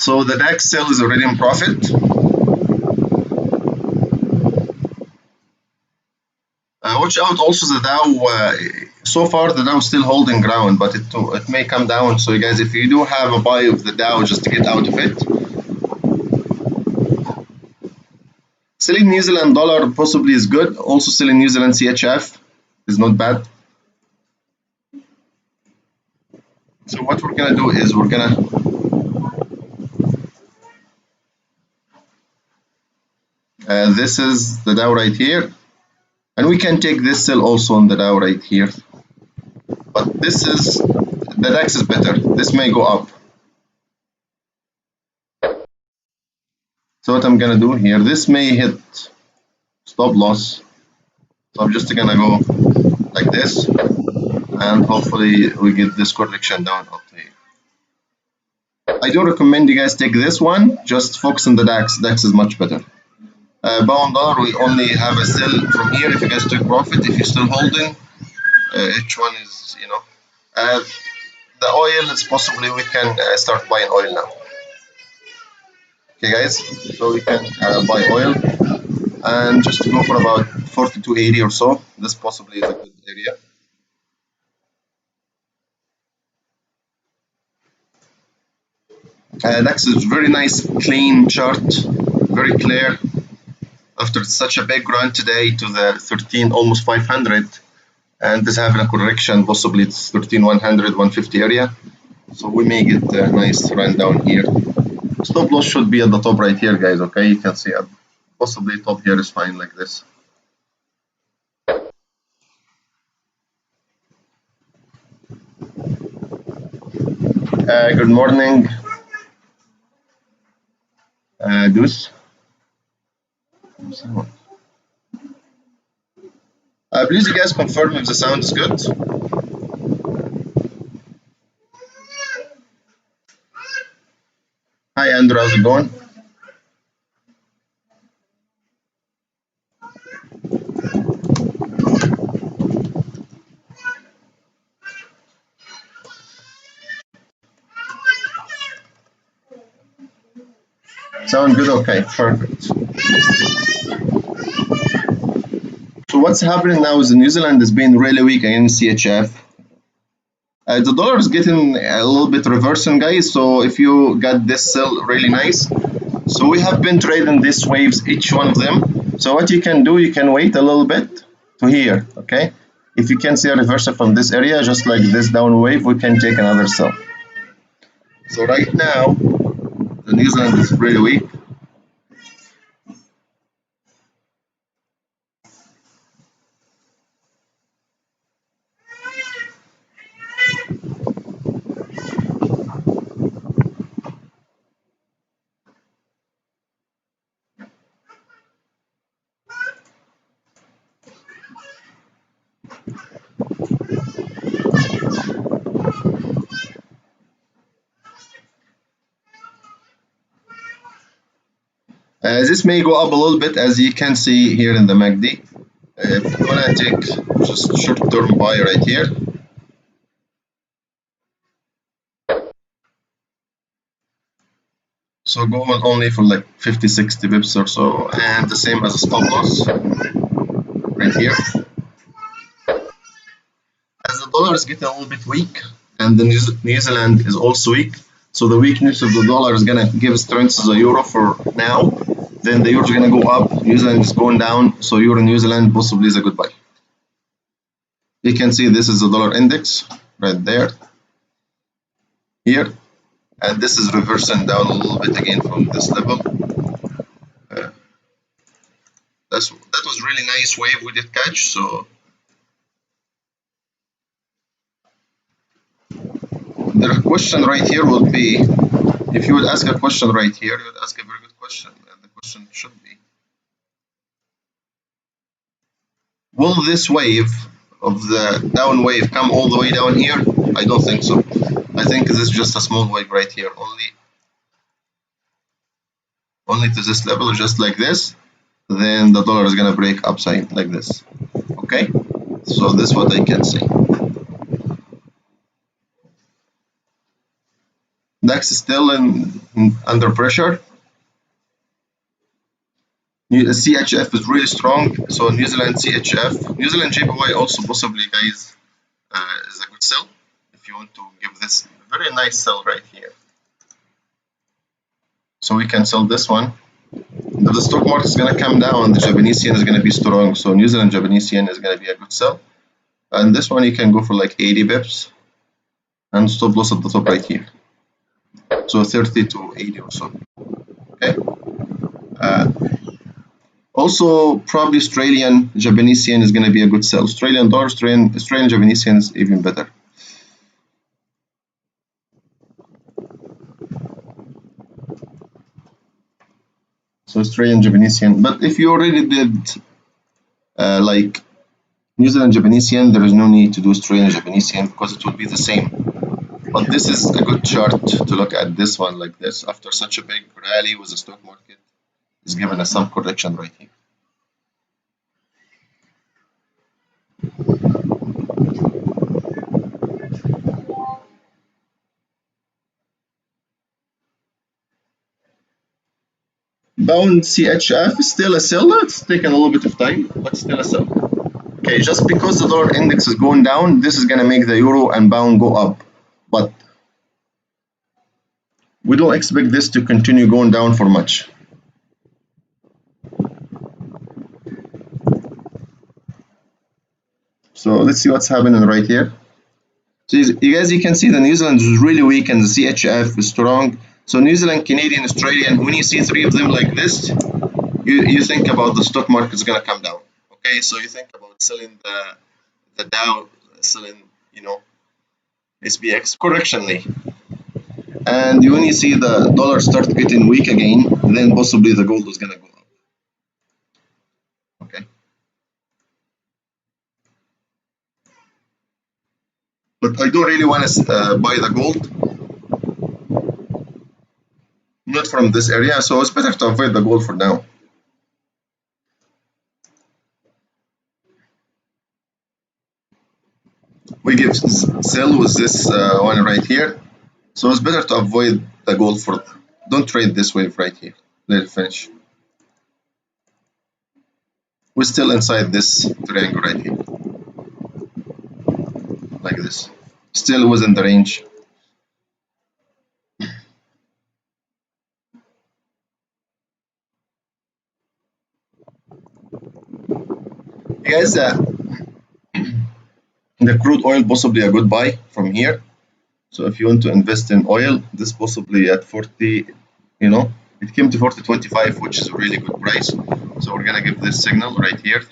So the DAX still is already in profit. Watch out also the Dow. So far the Dow is still holding ground, but it may come down. So you guys, if you do have a buy of the Dow, just to get out of it. Selling New Zealand dollar possibly is good. Also selling New Zealand CHF is not bad. So what we're gonna do is we're gonna this is the Dow right here, and we can take this sell also on the Dow right here. But this is the DAX is better. This may go up. So what I'm gonna do here, this may hit stop loss. So I'm just gonna go like this, and hopefully we get this correction down up to here. I do recommend you guys take this one. Just focus on the DAX. DAX is much better. Pound dollar, we only have a sell from here. If you guys took profit, if you're still holding, each one is, you know. The oil is possibly we can start buying oil now. Okay, guys. So we can buy oil, and just to go for about 42.80 or so. This possibly is a good area. DAX is very nice, clean chart, very clear. After such a big run today to the 13, almost 500, and this having a correction, possibly it's 13,100, 150 area. So we may get a nice run down here. Stop loss should be at the top right here, guys. Okay, you can see possibly top here is fine like this. Good morning, Deuce. Please, you guys confirm if the sound is good. Hi, Andrew. How's it going? Sound good? Okay, perfect. So what's happening now is New Zealand is being really weak against CHF. The dollar is getting a little bit reversing, guys. So if you got this sell really nice. So we have been trading these waves, each one of them. So what you can do, you can wait a little bit to here, okay? If you can see a reversal from this area, just like this down wave, we can take another sell. So right now, the New Zealand is really weak. This may go up a little bit, as you can see here in the MACD. If you want to take just short-term buy right here. So go on only for like 50, 60 pips or so, and the same as a stop loss right here. As the dollar is getting a little bit weak, and the New Zealand is also weak, so the weakness of the dollar is gonna give strength to the euro for now. Then the euro is gonna go up, New Zealand is going down, so euro New Zealand possibly is a good buy. You can see this is the dollar index right there, here, and this is reversing down a little bit again from this level. That was really nice wave we did catch. So the question right here would be, if you would ask a question right here, you would ask a very good question, and the question should be, will this wave of the down wave come all the way down here? I don't think so. I think this is just a small wave right here, only to this level, just like this. Then the dollar is gonna break upside like this. Okay, so this is what I can say. DAX is still under pressure. CHF is really strong, so New Zealand CHF, New Zealand JPY also possibly, guys, is a good sell if you want to give this very nice sell right here. So we can sell this one. If the stock market is going to come down, the Japanese yen is going to be strong, so New Zealand Japanese yen is going to be a good sell. And this one you can go for like 80 pips and stop loss at the top right here. So 30 to 80 or so. Okay. Also, probably Australian Japanese yen is going to be a good sell. Australian dollar, Australian Japanese yen is even better. So Australian Japanese yen. But if you already did like New Zealand Japanese yen, there is no need to do Australian Japanese yen because it will be the same. But this is a good chart to look at, this one like this. After such a big rally with the stock market, is given us some correction right here. Bound CHF is still a sell. It's taken a little bit of time, but still a sell. Okay, just because the dollar index is going down, this is gonna make the euro and pound go up, but we don't expect this to continue going down for much. So let's see what's happening right here. So you guys, you can see the New Zealand is really weak and the CHF is strong. So New Zealand, Canadian, Australian, when you see three of them like this, you think about the stock market is gonna come down. Okay, so you think about selling the Dow, selling, you know, SPX correctionally. And when you see the dollar start getting weak again, then possibly the gold is gonna go up. Okay. But I don't really want to buy the gold, not from this area, so it's better to avoid the gold for now. We give sell with this one right here, so it's better to avoid the gold for, don't trade this wave right here. Let it finish. We're still inside this triangle right here, like this, still within the range. Guys, the crude oil possibly a good buy from here. So if you want to invest in oil, this possibly at 40, you know, it came to 40.25, which is a really good price. So we're gonna give this signal right here.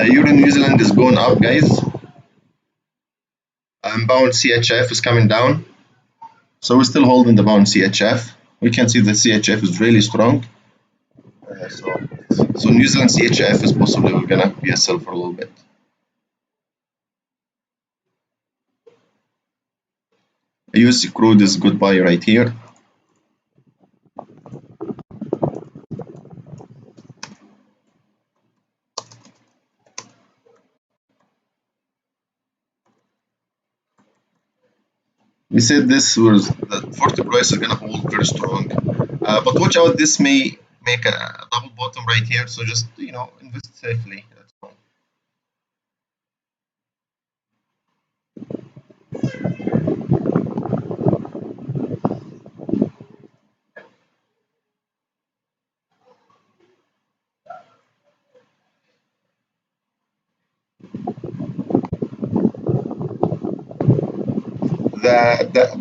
Euro New Zealand is going up, guys. Pound CHF is coming down. So we're still holding the pound CHF. We can see the CHF is really strong. So New Zealand CHF is possibly we're gonna be a sell for a little bit. USD crude is good buy right here. We said this was the 40 price is gonna hold very strong, but watch out, this may make a double bottom right here, so just, you know, invest safely. That's all.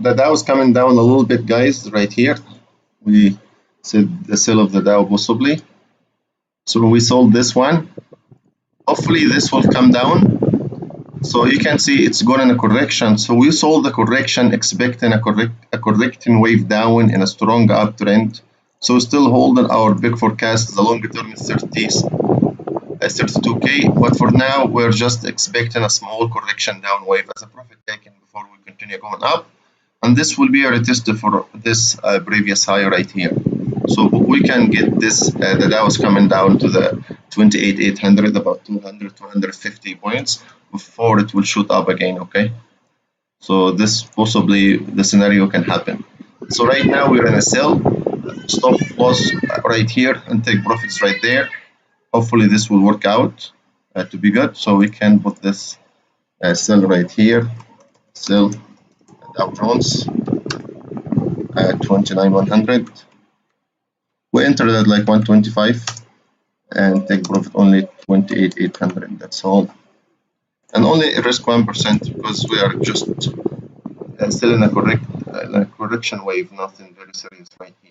The Dow is coming down a little bit, guys, right here. We said the sell of the Dow possibly. So we sold this one. Hopefully this will come down. So you can see it's going in a correction. So we sold the correction expecting a correcting wave down in a strong uptrend. So still holding our big forecast. The longer term is 32k, but for now we're just expecting a small correction down wave as a profit taken before we continue going up, and this will be a retest for this previous high right here. So we can get this, the Dow is coming down to the 28,800, about 250 points before it will shoot up again. Okay, so this possibly the scenario can happen. So right now we're in a sell, stop loss right here and take profits right there. Hopefully this will work out to be good, so we can put this sell right here, sell Dow Jones at 29,100. We entered at like 125 and take profit only 28,800. That's all, and only risk 1% because we are just still in a correction wave, nothing very serious right here.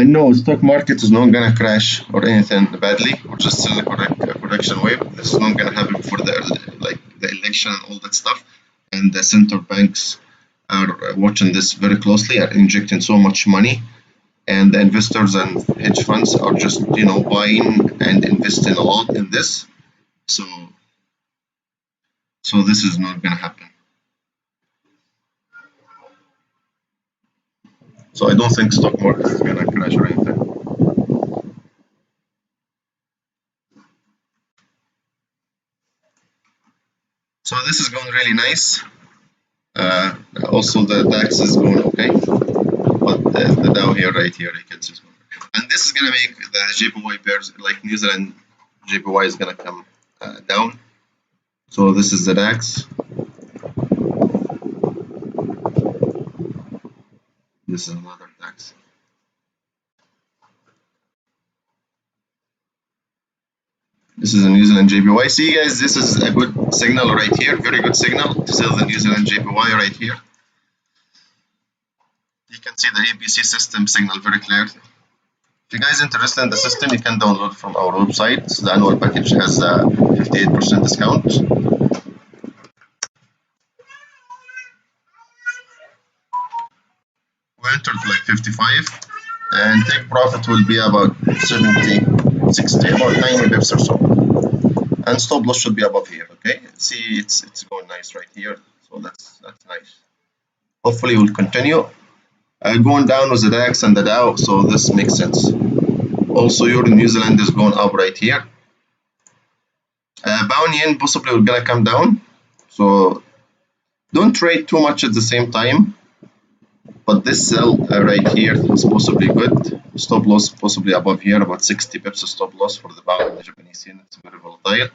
No, stock market is not gonna crash or anything badly. We're just still in a correction wave. This is not gonna happen before the election and all that stuff. And the central banks are watching this very closely, are injecting so much money, and the investors and hedge funds are just buying and investing a lot in this. So this is not gonna happen. So I don't think stock market is gonna crash or anything. So this is going really nice. Also the DAX is going okay, but the Dow here, right here, you can see. And this is gonna make the JPY pairs, like New Zealand JPY is gonna come down. So this is the DAX. This is another DAX. This is a New Zealand JPY. See guys, this is a good signal right here, very good signal to sell the New Zealand JPY right here. You can see the ABC system signal very clear. If you guys are interested in the system, you can download from our website. The annual package has a 58% discount. We entered like 55, and take profit will be about 70, 60, about 90 pips or so. And stop loss should be above here. Okay, see it's going nice right here, so that's nice. Hopefully we'll continue. Going down with the DAX and the Dow, so this makes sense. Also, Euro New Zealand is going up right here. Pound yen possibly will gonna come down, so don't trade too much at the same time. But this sell right here is possibly good. Stop loss possibly above here, about 60 pips of stop loss for the pound and the Japanese yen. It's very volatile.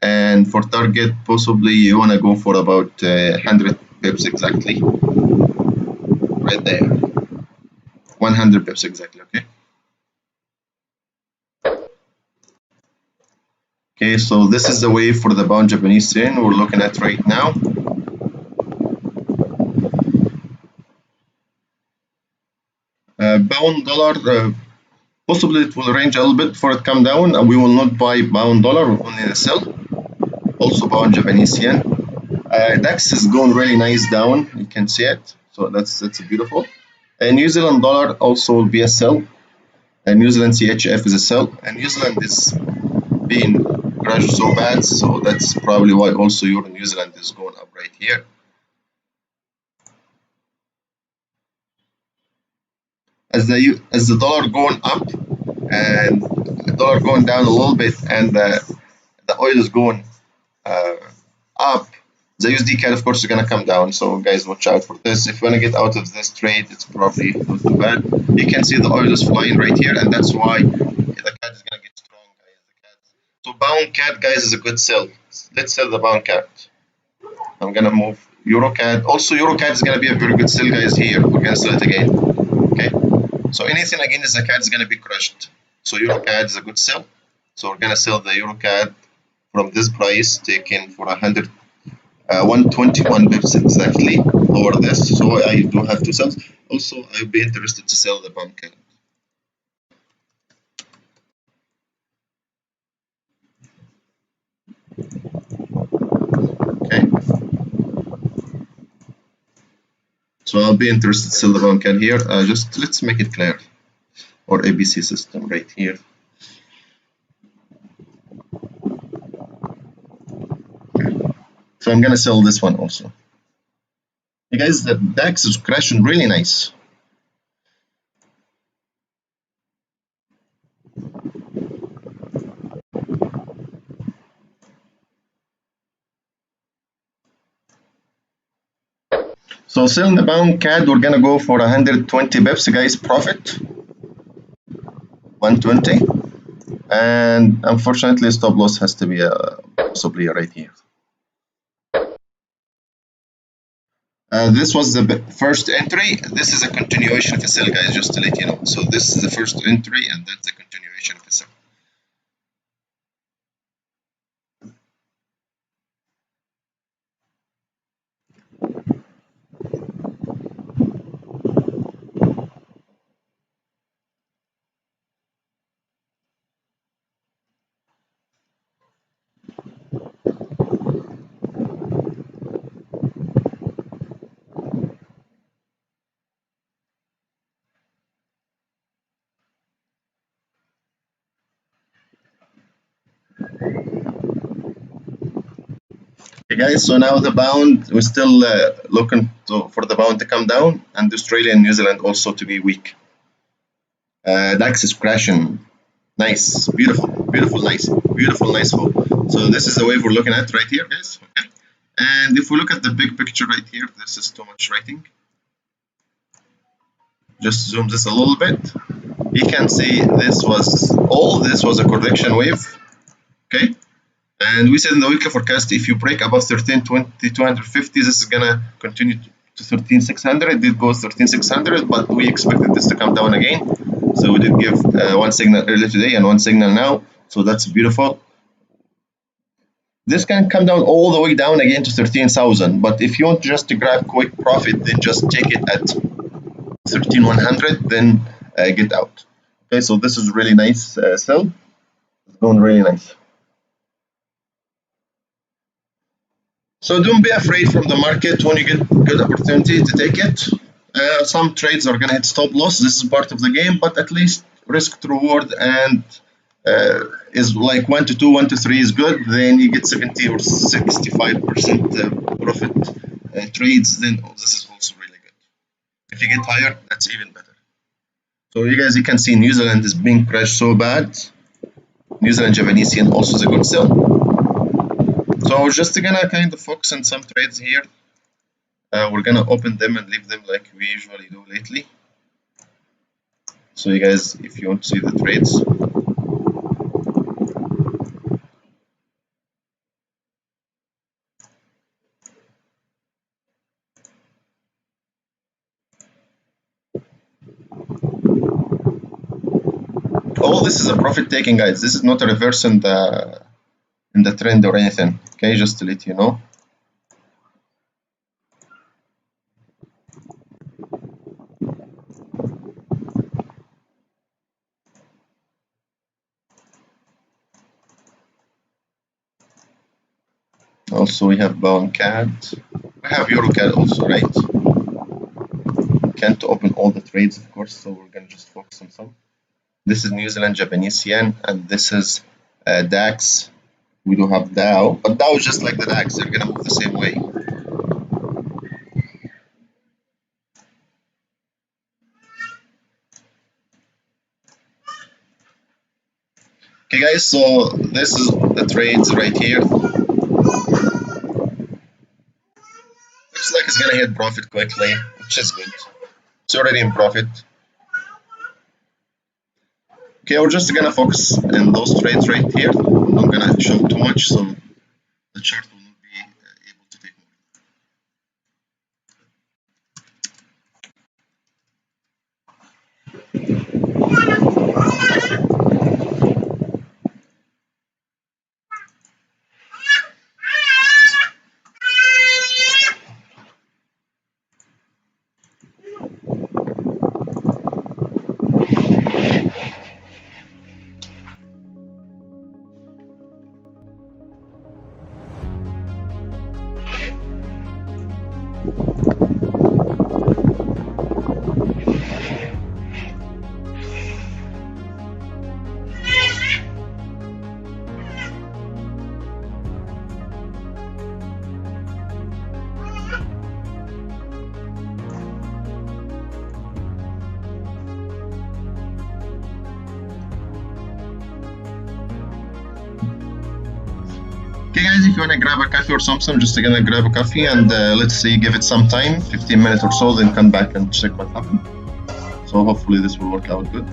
And for target, possibly you wanna go for about 100 pips exactly. Right there. 100 pips exactly, okay? Okay, so this is the wave for the pound Japanese yen we're looking at right now. Pound dollar, possibly it will range a little bit before it come down, and we will not buy pound dollar, we're only sell. Also pound Japanese yen. DAX is going really nice down, you can see it, so that's beautiful. And New Zealand dollar also will be a sell, and New Zealand CHF is a sell, and New Zealand is being crashed so bad, so that's probably why also Euro New Zealand is going up right here. As the dollar going up and the dollar going down a little bit, and the oil is going up, The USD CAD, of course, is gonna come down. So guys, watch out for this. If you wanna get out of this trade, it's probably not too bad. You can see the oil is flying right here, and that's why the CAD is gonna get strong, guys. The CAD. So pound CAD, guys, is a good sell. Let's sell the pound CAD. I'm gonna move EuroCAD. Also, EuroCAD is gonna be a very good sell, guys. Here, we're gonna sell it again. Okay. So anything against the CAD is gonna be crushed. So EuroCAD is a good sell. So we're gonna sell the EuroCAD from this price taken for 121 bips exactly over this. So I do have two cells. Also, I'd be interested to sell the pound CAD. Okay. So I'll be interested to sell the pound CAD here. Just let's make it clear. Or ABC system right here. So I'm gonna sell this one also. You guys, the DAX is crashing really nice. So selling the pound CAD, we're gonna go for 120 bips, guys, profit. 120. And unfortunately, stop loss has to be possibly right here. This was the first entry. This is a continuation of the sell, guys, just to let you know. So this is the first entry, and that's the continuation of the sell. Okay, guys, so now the pound, we're still looking for the pound to come down, and Australia and New Zealand also to be weak. DAX is crashing. Nice, beautiful, beautiful, nice, beautiful, nice fall. So this is the wave we're looking at right here, guys. Okay. And if we look at the big picture right here, this is too much writing. Just zoom this a little bit. You can see this was a correction wave. Okay. And we said in the weekly forecast, if you break above 1320, 250, this is gonna continue to 13600. It did go 13600, but we expected this to come down again. So we did give one signal earlier today and one signal now. So that's beautiful. This can come down all the way down again to 13,000. But if you want just to grab quick profit, then just take it at 13,100, then get out. Okay, so this is really nice sell. It's going really nice. So don't be afraid from the market when you get good opportunity to take it. Some trades are gonna hit stop loss. This is part of the game, but at least risk to reward and is like 1 to 2, 1 to 3 is good. Then you get 70 or 65% profit trades. Then this is also really good. If you get higher, that's even better. So you can see New Zealand is being crashed so bad. New Zealand Japanese yen also is a good sell. So we're just gonna kind of focus on some trades here. We're gonna open them and leave them like we usually do lately. So you guys, if you want to see the trades, all this is a profit taking, guys. This is not a reverse in the trend or anything. Okay, just to let you know. Also, we have pound CAD. We have EuroCAD also, right? Can't open all the trades, of course, so we're gonna just focus on some. This is New Zealand Japanese yen, and this is DAX. We do have Dow, but Dow is just like the DAX. They're gonna move the same way. Okay, guys. So this is the trades right here. gonna hit profit quickly, which is good. It's already in profit. Okay, we're just gonna focus in those trades right here. I'm not gonna show too much, so the chart will not be able to take more. Okay guys, if you wanna grab a coffee or something, just gonna grab a coffee and let's see, give it some time, 15 minutes or so, then come back and check what happened. So hopefully this will work out good.